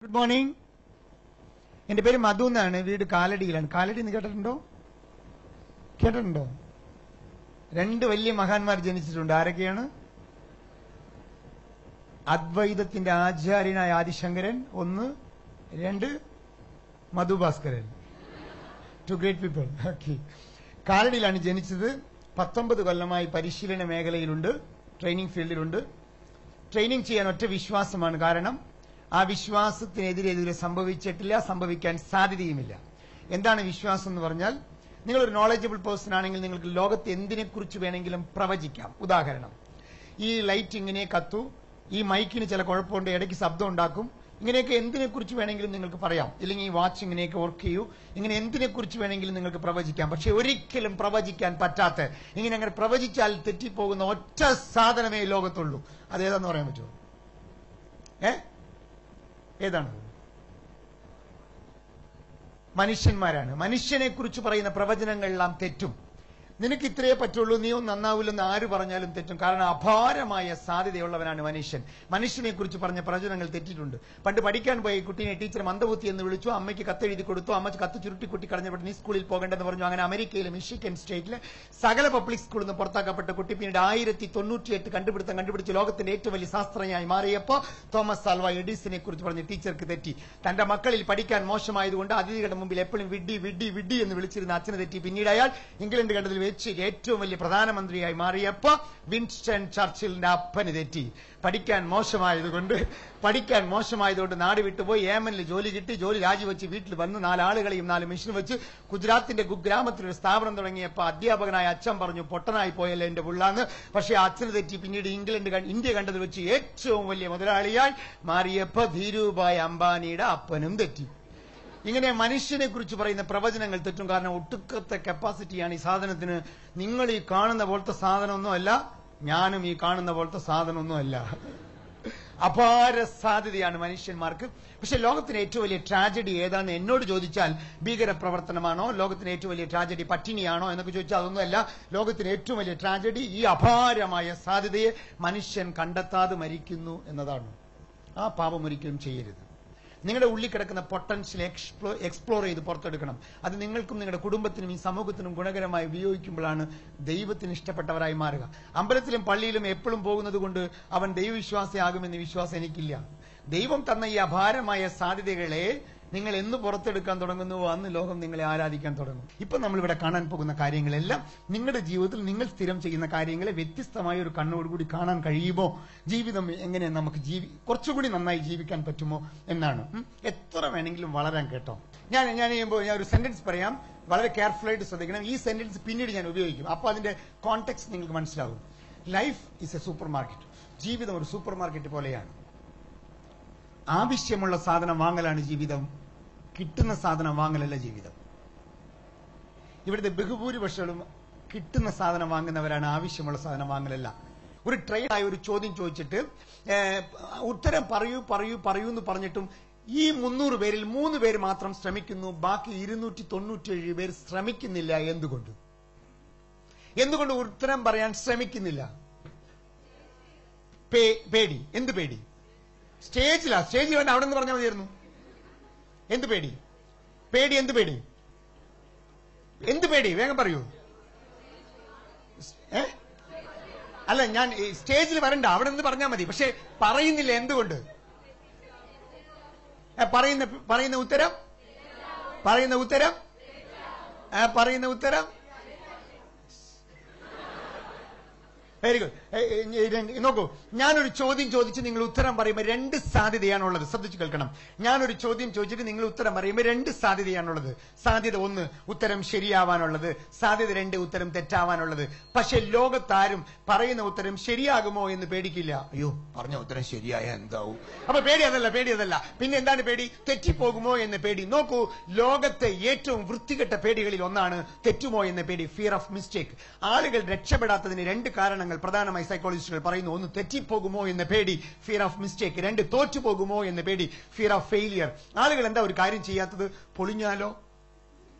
Good morning. എന്റെ പേര് മധു എന്നാണ്. വീട് കാലടിയിലാണ്. കാലടി എന്ന് കേട്ടിട്ടുണ്ടോ? കേട്ടിട്ടുണ്ടോ? രണ്ട് വലിയ മഹാന്മാർ ജനിച്ചിട്ടുണ്ട്. ആരൊക്കെയാണ്? അദ്വൈതത്തിന്റെ ആചാര്യനായ ആദിശങ്കരൻ ഒന്ന്, രണ്ട് Madhubhaskaran. Two great people. Okay. കാലടിയിലാണ് ജനിച്ചത്. 19 കൊല്ലമായി പരിശീലന മേഖലയിലുണ്ട്, ട്രെയിനിങ് ഫീൽഡിലുണ്ട്. ട്രെയിനിങ് ചെയ്യാൻ ഒറ്റ വിശ്വാസമാണ്. കാരണം ആ വിശ്വാസത്തിനെതിരെ ഇതുവരെ സംഭവിച്ചിട്ടില്ല, സംഭവിക്കാൻ സാധ്യതയുമില്ല. എന്താണ് വിശ്വാസം എന്ന് പറഞ്ഞാൽ, നിങ്ങളൊരു നോളജബിൾ പേഴ്സൺ ആണെങ്കിൽ നിങ്ങൾക്ക് ലോകത്ത് എന്തിനെക്കുറിച്ച് വേണമെങ്കിലും പ്രവചിക്കാം. ഉദാഹരണം, ഈ ലൈറ്റ് ഇങ്ങനെ കത്തു, ഈ മൈക്കിന് ചില കുഴപ്പമുണ്ട്, ഇടയ്ക്ക് ശബ്ദം ഉണ്ടാക്കും, ഇങ്ങനെയൊക്കെ എന്തിനെക്കുറിച്ച് വേണമെങ്കിലും നിങ്ങൾക്ക് പറയാം. ഇല്ലെങ്കിൽ ഈ വാച്ച് ഇങ്ങനെയൊക്കെ വർക്ക് ചെയ്യൂ, ഇങ്ങനെ എന്തിനെക്കുറിച്ച് വേണമെങ്കിലും നിങ്ങൾക്ക് പ്രവചിക്കാം. പക്ഷെ ഒരിക്കലും പ്രവചിക്കാൻ പറ്റാത്ത, ഇങ്ങനെ അങ്ങനെ പ്രവചിച്ചാൽ തെറ്റിപ്പോകുന്ന ഒറ്റ സാധനമേ ലോകത്തുള്ളൂ. അതേതാന്ന് പറയാൻ പറ്റുമോ? ഏതാണ്? മനുഷ്യന്മാരാണ്. മനുഷ്യനെ കുറിച്ച് പറയുന്ന പ്രവചനങ്ങളെല്ലാം തെറ്റും. നിനക്ക് ഇത്രയേ പറ്റുള്ളൂ, നീ ഒന്നും നന്നാവില്ലെന്ന് ആര് പറഞ്ഞാലും തെറ്റും. കാരണം അപാരമായ സാധ്യതയുള്ളവനാണ് മനുഷ്യൻ. മനുഷ്യനെ കുറിച്ച് പറഞ്ഞ പ്രവചനങ്ങൾ തെറ്റിയിട്ടുണ്ട്. പണ്ട് പഠിക്കാൻ പോയി കുട്ടീനെ ടീച്ചർ മന്ദബുദ്ധി എന്ന് വിളിച്ചു. അമ്മയ്ക്ക് കത്തെഴുതി കൊടുത്തു. അമ്മ കത്ത് ചുരുട്ടിക്കുട്ടി കളഞ്ഞപ്പോൾ നീ സ്കൂളിൽ പോകേണ്ടെന്ന് പറഞ്ഞു. അങ്ങനെ അമേരിക്കയിലെ മിഷിഗൻ സ്റ്റേറ്റിലെ സകല പബ്ലിക് സ്കൂളിൽ നിന്ന് പുറത്താക്കപ്പെട്ട കുട്ടി പിന്നീട് 1098 കണ്ടുപിടിച്ച് ലോകത്തിന്റെ ഏറ്റവും വലിയ ശാസ്ത്രജ്ഞനായി മാറിയപ്പോൾ തോമസ് ആൽവ എഡിസനെ കുറിച്ച് പറഞ്ഞ ടീച്ചർക്ക് തെറ്റി. തന്റെ മക്കളിൽ പഠിക്കാൻ മോശമായതുകൊണ്ട് അതിഥികളുടെ മുമ്പിൽ എപ്പോഴും വിഡ്ഡി വിഡ്ഡി വിഡ്ഡി എന്ന് വിളിച്ചിരുന്ന അച്ഛന് തെറ്റി. പിന്നീട് അയാൾ ഇംഗ്ലണ്ട് കണ്ടതിൽ ഏറ്റവും വലിയ പ്രധാനമന്ത്രിയായി മാറിയപ്പോ വിൻസ്റ്റൺ ചർച്ചിലിന്റെ അപ്പന് തെറ്റി. പഠിക്കാൻ മോശമായതുകൊണ്ട് നാട് വിട്ടുപോയി. യേമനിൽ ജോലി കിട്ടി. ജോലി രാജിവെച്ച് വീട്ടിൽ വന്ന് 4 ആളുകളെയും 4 മെഷീൻ വെച്ച് ഗുജറാത്തിന്റെ കുഗ്രാമത്തിൽ ഒരു സ്ഥാപനം തുടങ്ങിയപ്പോ അധ്യാപകനായ അച്ഛൻ പറഞ്ഞു, പൊട്ടനായി പോയല്ലേ എന്റെ പുള്ളാന്ന്. പക്ഷേ അച്ഛന് തെറ്റി. പിന്നീട് ഇന്ത്യ കണ്ടതിൽ വെച്ച് ഏറ്റവും വലിയ മുതലാളിയായി മാറിയപ്പോ ധീരുഭായ് അംബാനിയുടെ അപ്പനും തെറ്റി. ഇങ്ങനെ മനുഷ്യനെ കുറിച്ച് പറയുന്ന പ്രവചനങ്ങൾ തെറ്റും. കാരണം ഒട്ടുക്കത്തെ കപ്പാസിറ്റിയാണ് ഈ സാധനത്തിന്. നിങ്ങൾ ഈ കാണുന്ന പോലത്തെ സാധനമൊന്നുമല്ല, ഞാനും ഈ കാണുന്ന പോലത്തെ സാധനമൊന്നുമല്ല. അപാര സാധ്യതയാണ് മനുഷ്യന്മാർക്ക്. പക്ഷെ ലോകത്തിന് ഏറ്റവും വലിയ ട്രാജഡി ഏതാണെന്ന് എന്നോട് ചോദിച്ചാൽ, ഭീകരപ്രവർത്തനമാണോ? ലോകത്തിന് ഏറ്റവും വലിയ ട്രാജഡി പട്ടിണിയാണോ എന്നൊക്കെ ചോദിച്ചാൽ അതൊന്നുമല്ല. ലോകത്തിന് ഏറ്റവും വലിയ ട്രാജഡി ഈ അപാരമായ സാധ്യതയെ മനുഷ്യൻ കണ്ടെത്താതെ മരിക്കുന്നു എന്നതാണ്. ആ പാപം ഒരിക്കലും ചെയ്യരുത്. നിങ്ങളുടെ ഉള്ളിൽ കിടക്കുന്ന പൊട്ടൻഷ്യൽ എക്സ്പ്ലോർ ചെയ്ത് പുറത്തെടുക്കണം. അത് നിങ്ങൾക്കും നിങ്ങളുടെ കുടുംബത്തിനും ഈ സമൂഹത്തിനും ഗുണകരമായി ഉപയോഗിക്കുമ്പോഴാണ് ദൈവത്തിന് ഇഷ്ടപ്പെട്ടവരായി മാറുക. അമ്പലത്തിലും പള്ളിയിലും എപ്പോഴും പോകുന്നത് കൊണ്ട് അവൻ ദൈവവിശ്വാസിയാകുമെന്ന് വിശ്വാസം എനിക്കില്ല. ദൈവം തന്ന ഈ അപാരമായ സാധ്യതകളെ നിങ്ങൾ എന്ന് പുറത്തെടുക്കാൻ തുടങ്ങുന്നുവോ അന്ന് ലോകം നിങ്ങളെ ആരാധിക്കാൻ തുടങ്ങും. ഇപ്പൊ നമ്മളിവിടെ കാണാൻ പോകുന്ന കാര്യങ്ങളെല്ലാം നിങ്ങളുടെ ജീവിതത്തിൽ നിങ്ങൾ സ്ഥിരം ചെയ്യുന്ന കാര്യങ്ങളെ വ്യത്യസ്തമായ ഒരു കണ്ണോടുകൂടി കാണാൻ കഴിയുമോ? ജീവിതം എങ്ങനെ നമുക്ക് കുറച്ചുകൂടി നന്നായി ജീവിക്കാൻ പറ്റുമോ എന്നാണ്. എത്ര വേണമെങ്കിലും വളരാൻ. കേട്ടോ, ഞാൻ ഒരു സെന്റൻസ് പറയാം, വളരെ കെയർഫുൾ ആയിട്ട് ശ്രദ്ധിക്കണം. ഈ സെന്റൻസ് പിന്നീട് ഞാൻ ഉപയോഗിക്കും. അപ്പൊ അതിന്റെ കോണ്ടെക്സ്റ്റ് നിങ്ങൾക്ക് മനസ്സിലാകും. Life is A super market. ജീവിതം ഒരു സൂപ്പർ മാർക്കറ്റ് പോലെയാണ്. ആവശ്യമുള്ള സാധനം വാങ്ങലാണ് ജീവിതം, കിട്ടുന്ന സാധനം വാങ്ങലല്ല ജീവിതം. ഇവിടുത്തെ ബഹുഭൂരിപക്ഷവും കിട്ടുന്ന സാധനം വാങ്ങുന്നവരാണ്, ആവശ്യമുള്ള സാധനം വാങ്ങലല്ല. ഒരു ട്രെയിനായി ഒരു ചോദ്യം ചോദിച്ചിട്ട് ഉത്തരം പറയൂ എന്ന് പറഞ്ഞിട്ടും ഈ 300 പേരിൽ 3 പേര് മാത്രം ശ്രമിക്കുന്നു, ബാക്കി 297 പേർ ശ്രമിക്കുന്നില്ല. എന്തുകൊണ്ട് ഉത്തരം പറയാൻ ശ്രമിക്കുന്നില്ല? പേടി. എന്ത് പേടി? സ്റ്റേജിൽ വേണ്ട, അവിടെ നിന്ന് പറഞ്ഞാൽ മതിയായിരുന്നു. എന്ത് പേടി? എന്ത് പേടി? വേഗം പറയൂ. അല്ല, ഞാൻ സ്റ്റേജിൽ വരണ്ട, അവിടെ നിന്ന് പറഞ്ഞാൽ മതി. പക്ഷെ പറയുന്നില്ല. എന്തുകൊണ്ട്? പറയുന്ന ഉത്തരം വെരി ഗുഡ്. നോക്കൂ, ഞാനൊരു ചോദ്യം ചോദിച്ച് നിങ്ങൾ ഉത്തരം പറയുമ്പോൾ 2 സാധ്യതയാണുള്ളത്. ശ്രദ്ധിച്ചു കേൾക്കണം. ഞാനൊരു ചോദ്യം ചോദിച്ചിട്ട് നിങ്ങൾ ഉത്തരം പറയുമ്പോൾ 2 സാധ്യതയാണുള്ളത്. സാധ്യത 1 ഉത്തരം ശരിയാവാനുള്ളത്, സാധ്യത 2 ഉത്തരം തെറ്റാവാനുള്ളത്. പക്ഷെ ലോകത്താരും പറയുന്ന ഉത്തരം ശരിയാകുമോ എന്ന് പേടിക്കില്ല. അയ്യോ, പറഞ്ഞ ഉത്തരം ശരിയായ എന്താവും? അപ്പൊ പേടി അതല്ല. പിന്നെ എന്താണ് പേടി? തെറ്റിപ്പോകുമോ എന്ന് പേടി. നോക്കൂ, ലോകത്തെ ഏറ്റവും വൃത്തികെട്ട പേടികളിൽ ഒന്നാണ് തെറ്റുമോ എന്ന പേടി, ഫിയർ ഓഫ് മിസ്റ്റേക്ക്. ആളുകൾ രക്ഷപ്പെടാത്തതിന് 2 കാരണങ്ങൾ പ്രധാനമായി സൈക്കോളജിസ്റ്റുകൾ പറയുന്നു. 1 തെറ്റിപ്പോകുമോ എന്ന പേടി, ഫിയർ ഓഫ് മിസ്റ്റേക്ക്. 2 തോറ്റുപോകുമോ എന്ന പേടി, ഫിയർ ഓഫ് ഫെയിലിയർ. ആളുകൾ എന്താ ഒരു കാര്യം ചെയ്യാത്തത്? പൊളിഞ്ഞാലോ?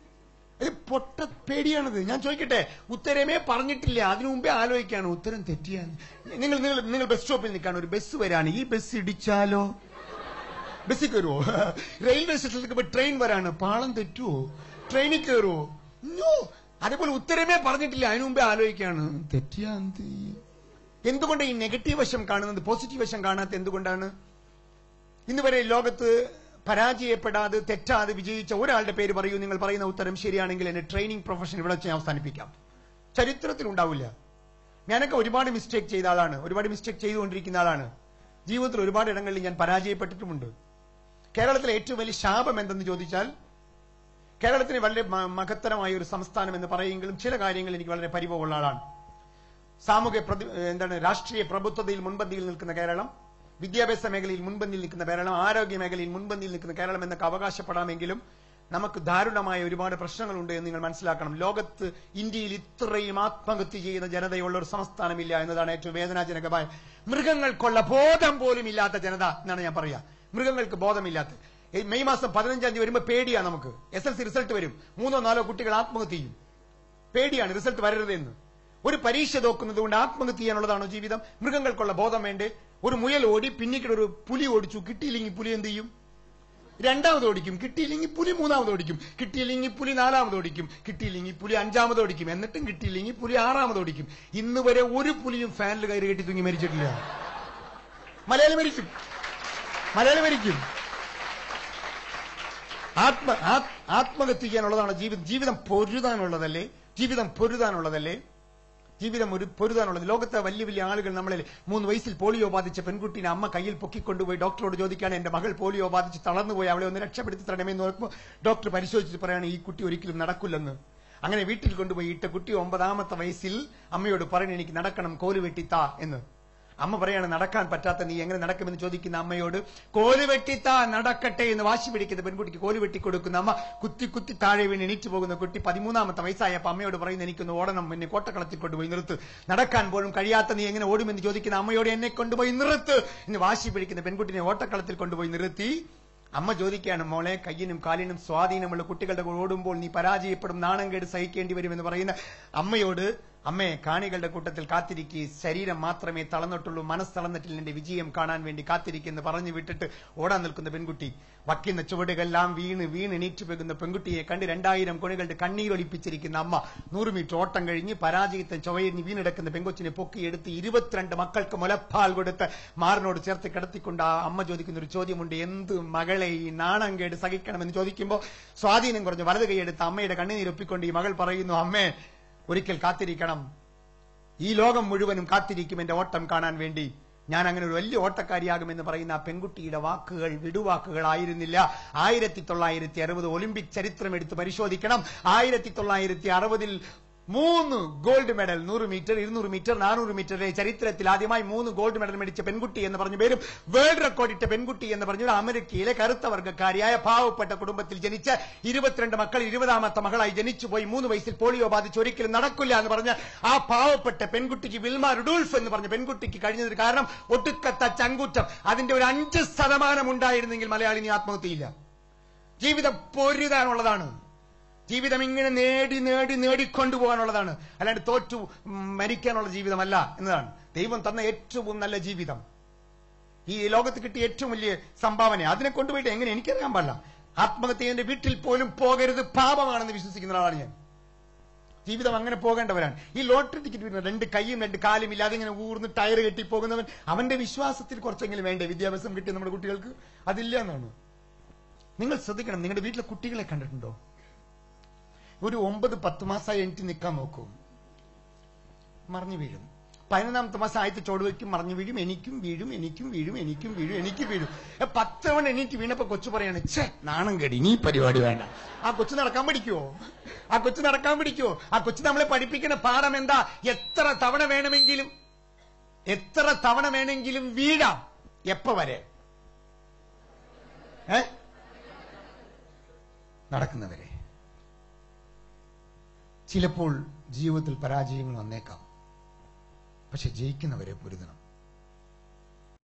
പൊട്ട പേടിയാണത്. ഞാൻ ചോദിക്കട്ടെ, ഉത്തരമേ പറഞ്ഞിട്ടില്ല, അതിനു മുമ്പേ ആലോചിക്കാണ് ഉത്തരം തെറ്റിയാണ്. നിങ്ങൾ ബസ് സ്റ്റോപ്പിൽ നിൽക്കാണ്, ഒരു ബസ് വരാണ്, ഈ ബസ് ഇടിച്ചാലോ? ബസ്സിൽ കയറുവോ? റെയിൽവേ സ്റ്റേഷനിലേക്ക് ട്രെയിൻ വരാണ്, പാളം തെറ്റുവോ? ട്രെയിനിൽ കയറുവോ? നോ. അതേപോലെ ഉത്തരമേ പറഞ്ഞിട്ടില്ല, അതിനു മുമ്പേ ആലോചിക്കാണ് തെറ്റിയാ എന്ത്. എന്തുകൊണ്ട് ഈ നെഗറ്റീവ് വശം കാണുന്നത്, പോസിറ്റീവ് വശം കാണാത്ത എന്തുകൊണ്ടാണ്? ഇന്ന് വരെ ലോകത്ത് പരാജയപ്പെടാതെ തെറ്റാതെ വിജയിച്ച ഒരാളുടെ പേര് പറയൂ. നിങ്ങൾ പറയുന്ന ഉത്തരം ശരിയാണെങ്കിൽ എന്റെ ട്രെയിനിങ് പ്രൊഫഷൻ ഇവിടെ വെച്ച് അവസാനിപ്പിക്കാം. ചരിത്രത്തിൽ ഉണ്ടാവില്ല. ഞാനൊക്കെ ഒരുപാട് മിസ്റ്റേക്ക് ചെയ്ത ആളാണ്, ഒരുപാട് മിസ്റ്റേക്ക് ചെയ്തുകൊണ്ടിരിക്കുന്ന ആളാണ്. ജീവിതത്തിൽ ഒരുപാട് ഇടങ്ങളിൽ ഞാൻ പരാജയപ്പെട്ടിട്ടുമുണ്ട്. കേരളത്തിലെ ഏറ്റവും വലിയ ശാപം എന്തെന്ന് ചോദിച്ചാൽ, കേരളത്തിന് വളരെ മഹത്തരമായ ഒരു സംസ്ഥാനം എന്ന് പറയുമെങ്കിലും ചില കാര്യങ്ങൾ എനിക്ക് വളരെ പരിഭവമുള്ള ആളാണ്. രാഷ്ട്രീയ പ്രഭുത്വതയിൽ മുൻപന്തിയിൽ നിൽക്കുന്ന കേരളം, വിദ്യാഭ്യാസ മേഖലയിൽ മുൻപന്തിയിൽ നിൽക്കുന്ന കേരളം, ആരോഗ്യ മേഖലയിൽ മുൻപന്തിയിൽ നിൽക്കുന്ന കേരളം എന്നൊക്കെ അവകാശപ്പെടാമെങ്കിലും നമുക്ക് ദാരുണമായ ഒരുപാട് പ്രശ്നങ്ങളുണ്ട് എന്ന് നിങ്ങൾ മനസ്സിലാക്കണം. ലോകത്ത്, ഇന്ത്യയിൽ ഇത്രയും ആത്മഹത്യ ചെയ്യുന്ന ജനതയുള്ള ഒരു സംസ്ഥാനമില്ല എന്നതാണ് ഏറ്റവും വേദനാജനകമായ. മൃഗങ്ങൾക്കുള്ള ബോധം പോലും ഇല്ലാത്ത ജനത എന്നാണ് ഞാൻ പറയാ. മൃഗങ്ങൾക്ക് ബോധമില്ലാത്ത. മെയ് മാസം 15 തീയതി വരുമ്പോ പേടിയാണ് നമുക്ക്. SLC റിസൾട്ട് വരും, 3-4 കുട്ടികൾ ആത്മഹത്യ ചെയ്യും. പേടിയാണ് റിസൾട്ട് വരരുത് എന്ന്. ഒരു പരീക്ഷ തോക്കുന്നത് കൊണ്ട് ആത്മഹത്യ ചെയ്യാനുള്ളതാണോ ജീവിതം? മൃഗങ്ങൾക്കുള്ള ബോധം വേണ്ടേ? ഒരു മുയൽ ഓടി, പിന്നീട് ഒരു പുലി ഓടിച്ചു, കിട്ടിയില്ലെങ്കിൽ പുലി എന്ത് ചെയ്യും? രണ്ടാമത് ഓടിക്കും. കിട്ടിയില്ലെങ്കിൽ പുലി മൂന്നാമത് ഓടിക്കും. കിട്ടിയില്ലെങ്കിൽ പുലി നാലാമത് ഓടിക്കും. കിട്ടിയില്ലെങ്കിൽ പുലി 5-ാമത് ഓടിക്കും. എന്നിട്ടും കിട്ടിയില്ലെങ്കിൽ പുലി 6-ാമത് ഓടിക്കും. ഇന്ന് വരെ ഒരു പുലിയും ഫാനിൽ കയറി കെട്ടി തൂങ്ങി മരിച്ചിട്ടില്ല. മലയാളി മരിക്കും, മലയാളി മരിക്കും. ആത്മഹത്യ ചെയ്യാനുള്ളതാണ് ജീവിതം. ജീവിതം പൊരുതാനുള്ളതല്ലേ? ജീവിതം പൊരുതാനുള്ളതല്ലേ? ജീവിതം ഒരു പൊരുതാനുള്ളത്. ലോകത്തെ വലിയ വലിയ ആളുകൾ നമ്മളിൽ 3 വയസ്സിൽ പോളിയോ ബാധിച്ച പെൺകുട്ടിനെ അമ്മ കയ്യിൽ പൊക്കിക്കൊണ്ടുപോയി ഡോക്ടറോട് ചോദിക്കുകയാണ്, എന്റെ മകൾ പോളിയോ ബാധിച്ച് തളർന്നുപോയി, അവളെ ഒന്ന് രക്ഷപ്പെടുത്തി തരണമെന്ന് നോക്കുമ്പോൾ ഡോക്ടർ പരിശോധിച്ചിട്ട് പറയാണ്, ഈ കുട്ടി ഒരിക്കലും നടക്കില്ലെന്ന്. അങ്ങനെ വീട്ടിൽ കൊണ്ടുപോയി ഇട്ട കുട്ടി 9-ാമത്തെ വയസ്സിൽ അമ്മയോട് പറയണ, എനിക്ക് നടക്കണം, കോല് വെട്ടിത്താ എന്ന്. അമ്മ പറയാണ്, നടക്കാൻ പറ്റാത്ത നീ എങ്ങനെ നടക്കുമെന്ന് ചോദിക്കുന്ന അമ്മയോട് കോല് വെട്ടിത്താ നടക്കട്ടെ എന്ന് വാശി പിടിക്കുന്ന പെൺകുട്ടിക്ക് കോല് വെട്ടിക്കൊടുക്കുന്ന അമ്മ കുത്തി കുത്തി താഴെ വീണ് എണീറ്റ് പോകുന്ന കുട്ടി 13-ാമത്തെ വയസ്സായപ്പോ അമ്മയോട് പറയുന്നത്, എനിക്കൊന്ന് ഓടണം, എന്നെ കോട്ടക്കളത്തിൽ കൊണ്ടുപോയി നിർത്ത്. നടക്കാൻ പോലും കഴിയാത്ത നീ എങ്ങനെ ഓടുമെന്ന് ചോദിക്കുന്ന അമ്മയോട് എന്നെ കൊണ്ടുപോയി നിർത്ത് എന്ന് വാശി പിടിക്കുന്ന പെൺകുട്ടിനെ ഓട്ടക്കളത്തിൽ കൊണ്ടുപോയി നിർത്തി. അമ്മ ചോദിക്കുകയാണ്, മോളെ, കയ്യിനും കാലിനും സ്വാധീനമുള്ള കുട്ടികളുടെ കൂടെ ഓടുമ്പോൾ നീ പരാജയപ്പെടും, നാണം കേട് സഹിക്കേണ്ടി വരുമെന്ന് പറയുന്ന അമ്മയോട്, അമ്മേ, കാണികളുടെ കൂട്ടത്തിൽ കാത്തിരിക്കുക, ശരീരം മാത്രമേ തളർന്നിട്ടുള്ളൂ, മനസ്സ് തളർന്നിട്ടില്ല, എന്റെ വിജയം കാണാൻ വേണ്ടി കാത്തിരിക്കുന്നു പറഞ്ഞു വിട്ടിട്ട് ഓടാൻ നിൽക്കുന്ന പെൺകുട്ടി. വയ്ക്കുന്ന ചുവടുകളെല്ലാം വീണ് വീണ് എണീറ്റ് പോകുന്ന പെൺകുട്ടിയെ കണ്ട് 2000 കൊണികളുടെ കണ്ണീരൊലിപ്പിച്ചിരിക്കുന്ന അമ്മ 100 മീറ്റർ ഓട്ടം കഴിഞ്ഞ് പരാജയത്തെ ചുവരിഞ്ഞ് വീണെടുക്കുന്ന പെൺകൊച്ചിനെ പൊക്കിയെടുത്ത് 22 മക്കൾക്ക് മുലപ്പാൽ കൊടുത്ത് മാറിനോട് ചേർത്ത് കിടത്തിക്കൊണ്ട് ആ അമ്മ ചോദിക്കുന്ന ഒരു ചോദ്യമുണ്ട്, എന്ത് മകളെ ഈ നാണം കേട് സഹിക്കണമെന്ന് ചോദിക്കുമ്പോൾ സ്വാധീനം കുറഞ്ഞ് വലത് കൈയെടുത്ത് അമ്മയുടെ കണ്ണുനീരൊപ്പിക്കൊണ്ട് ഈ മകൾ പറയുന്നു, അമ്മേ, ഒരിക്കൽ കാത്തിരിക്കണം, ഈ ലോകം മുഴുവനും കാത്തിരിക്കും എന്റെ ഓട്ടം കാണാൻ വേണ്ടി. ഞാൻ അങ്ങനെ ഒരു വലിയ ഓട്ടക്കാരിയാകുമെന്ന് പറയുന്ന ആ പെൺകുട്ടിയുടെ വാക്കുകൾ വിടുവാക്കുകളായിരുന്നില്ല. 1960 ഒളിമ്പിക് ചരിത്രം എടുത്ത് പരിശോധിക്കണം. 1960 3 ഗോൾഡ് മെഡൽ, 100 മീറ്റർ, 200 മീറ്റർ, 400 മീറ്ററിലെ ചരിത്രത്തിൽ ആദ്യമായി 3 ഗോൾഡ് മെഡൽ മേടിച്ച പെൺകുട്ടി എന്ന് പറഞ്ഞ പേരും വേൾഡ് റെക്കോർഡ് ഇട്ട പെൺകുട്ടി എന്ന് പറഞ്ഞത് അമേരിക്കയിലെ കറുത്ത വർഗ്ഗക്കാരിയായ പാവപ്പെട്ട കുടുംബത്തിൽ ജനിച്ച 22 മക്കൾ 20-ാമത്തെ മകളായി ജനിച്ചുപോയി 3 വയസ്സിൽ പോളിയോ ബാധിച്ച് ഒരിക്കലും നടക്കില്ല എന്ന് പറഞ്ഞ ആ പാവപ്പെട്ട പെൺകുട്ടിക്ക്, വിൽമ റുഡോൾഫ് എന്ന് പറഞ്ഞ പെൺകുട്ടിക്ക് കഴിഞ്ഞതിന് കാരണം ഒടുക്കത്ത ചങ്കൂറ്റം. അതിന്റെ ഒരു 5% ഉണ്ടായിരുന്നെങ്കിൽ മലയാളി നീ ആത്മഹത്യയില്ല. ജീവിതം പൊരുതാനുള്ളതാണ്. ജീവിതം ഇങ്ങനെ നേടിക്കൊണ്ടുപോകാനുള്ളതാണ്, അല്ലാണ്ട് തോറ്റു മരിക്കാനുള്ള ജീവിതമല്ല എന്നതാണ് ദൈവം തന്ന ഏറ്റവും നല്ല ജീവിതം. ഈ ലോകത്ത് കിട്ടിയ ഏറ്റവും വലിയ സംഭാവന. അതിനെ കൊണ്ടുപോയിട്ട് എങ്ങനെ എനിക്കറിയാൻ പാടില്ല. ആത്മഹത്യ എന്റെ വീട്ടിൽ പോലും പോകരുത്, പാപമാണെന്ന് വിശ്വസിക്കുന്ന ആളാണ് ഞാൻ. ജീവിതം അങ്ങനെ പോകേണ്ടവരാണ്. ഈ ലോട്ടറി ടിക്കറ്റ് വരുന്ന 2 കൈയും 2 കാലും ഇല്ലാതെ ഇങ്ങനെ ഊർന്ന് ടയർ കെട്ടി പോകുന്നവൻ, അവന്റെ വിശ്വാസത്തിൽ കുറച്ചെങ്കിലും വേണ്ടേ വിദ്യാഭ്യാസം കിട്ടിയ നമ്മുടെ കുട്ടികൾക്ക്? അതില്ല എന്നാണ്. നിങ്ങൾ ശ്രദ്ധിക്കണം. നിങ്ങളുടെ വീട്ടിലെ കുട്ടികളെ കണ്ടിട്ടുണ്ടോ? ഒരു 9-10 മാസമായി എനിക്ക് നിൽക്കാൻ നോക്കും, മറിഞ്ഞു വീഴും. 11-ാമത്തെ മാസം ആദ്യത്തെ ചോട് വയ്ക്കും, മറിഞ്ഞു വീഴും. എനിക്കും വീഴും. 10 തവണ എണീറ്റ് വീണപ്പോ കൊച്ചു പറയാണ്, ഛേ, നാണം കേടി, നീ പരിപാടി വേണ്ട. ആ കൊച്ചു നടക്കാൻ പഠിക്കുവോ? ആ കൊച്ചു നമ്മളെ പഠിപ്പിക്കുന്ന പാഠം എന്താ? എത്ര തവണ വേണമെങ്കിലും വീഴാം. എപ്പ വരെ? നടക്കുന്നവരെ. ചിലപ്പോൾ ജീവിതത്തിൽ പരാജയങ്ങൾ വന്നേക്കാം, പക്ഷെ ജയിക്കുന്നവരെ പൊരുതണം.